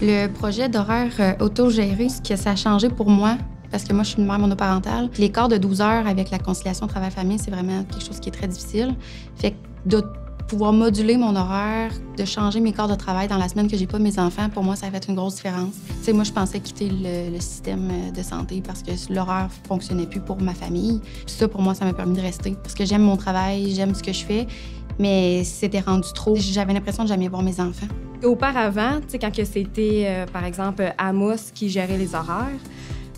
Le projet d'horaire autogéré, ce que ça a changé pour moi, parce que moi, je suis une mère monoparentale, l'écart de 12 heures avec la conciliation travail-famille, c'est vraiment quelque chose qui est très difficile. Fait que de pouvoir moduler mon horaire, de changer mes corps de travail dans la semaine que j'ai pas mes enfants, pour moi, ça a fait une grosse différence. Tu sais, moi, je pensais quitter le système de santé parce que l'horaire fonctionnait plus pour ma famille. Puis ça, pour moi, ça m'a permis de rester parce que j'aime mon travail, j'aime ce que je fais, mais c'était rendu trop. J'avais l'impression de jamais voir mes enfants. Auparavant, tu sais, quand c'était, par exemple, Amos qui gérait les horaires,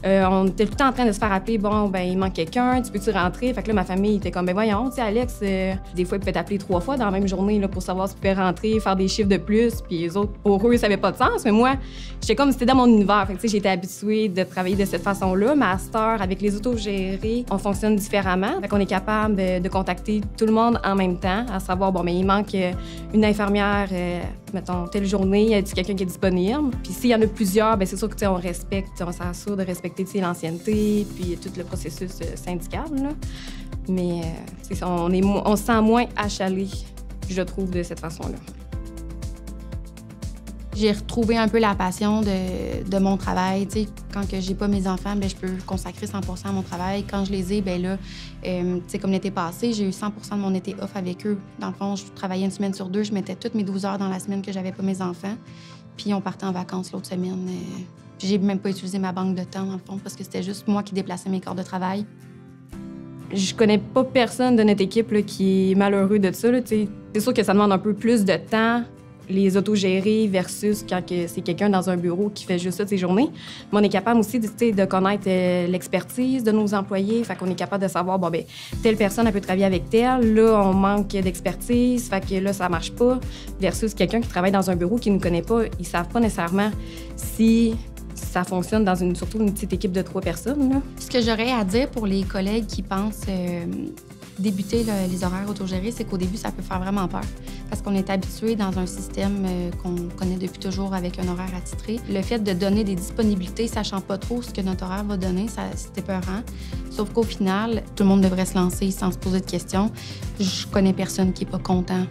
on était tout le temps en train de se faire appeler, bon, ben il manque quelqu'un, tu peux-tu rentrer? Fait que là, ma famille était comme, ben voyons, tu sais, Alex, des fois, il pouvait t'appeler 3 fois dans la même journée là, pour savoir si tu pouvais rentrer, faire des chiffres de plus, puis les autres, pour eux, ça n'avait pas de sens. Mais moi, j'étais comme, c'était dans mon univers. Fait que, tu sais, j'étais habituée de travailler de cette façon-là. Mais à cette heure, avec les autogérés, on fonctionne différemment. Fait qu'on est capable de contacter tout le monde en même temps, à savoir, bon, mais il manque une infirmière, mettons, telle journée, y a quelqu'un qui est disponible. Puis s'il y en a plusieurs, bien, c'est sûr que, tu sais, on respecte, on s'assure de respecter l'ancienneté, puis tout le processus syndical. Là. Mais c'est ça, on se sent moins achalé, je trouve, de cette façon-là. J'ai retrouvé un peu la passion de mon travail. Tu sais, quand que j'ai pas mes enfants, bien, je peux consacrer 100 % à mon travail. Quand je les ai, bien là, tu sais, comme l'été passé, j'ai eu 100 % de mon été off avec eux. Dans le fond, je travaillais une semaine sur deux, je mettais toutes mes 12 heures dans la semaine que j'avais pas mes enfants. Puis on partait en vacances l'autre semaine. J'ai même pas utilisé ma banque de temps, dans le fond, parce que c'était juste moi qui déplaçais mes corps de travail. Je connais pas personne de notre équipe là, qui est malheureux de ça. Là, c'est sûr que ça demande un peu plus de temps, les autogérés versus quand c'est quelqu'un dans un bureau qui fait juste ça de ses journées. Mais on est capable aussi de connaître l'expertise de nos employés. Fait qu'on est capable de savoir, bon, ben telle personne, elle peut travailler avec telle. Là, on manque d'expertise. Fait que là, ça marche pas. Versus quelqu'un qui travaille dans un bureau qui ne connaît pas. Ils savent pas nécessairement si ça fonctionne dans surtout une petite équipe de 3 personnes. Là. Ce que j'aurais à dire pour les collègues qui pensent débuter les horaires autogérés, c'est qu'au début, ça peut faire vraiment peur. Parce qu'on est habitué dans un système qu'on connaît depuis toujours avec un horaire attitré. Le fait de donner des disponibilités, sachant pas trop ce que notre horaire va donner, c'est épeurant. Sauf qu'au final, tout le monde devrait se lancer sans se poser de questions. Je connais personne qui est pas content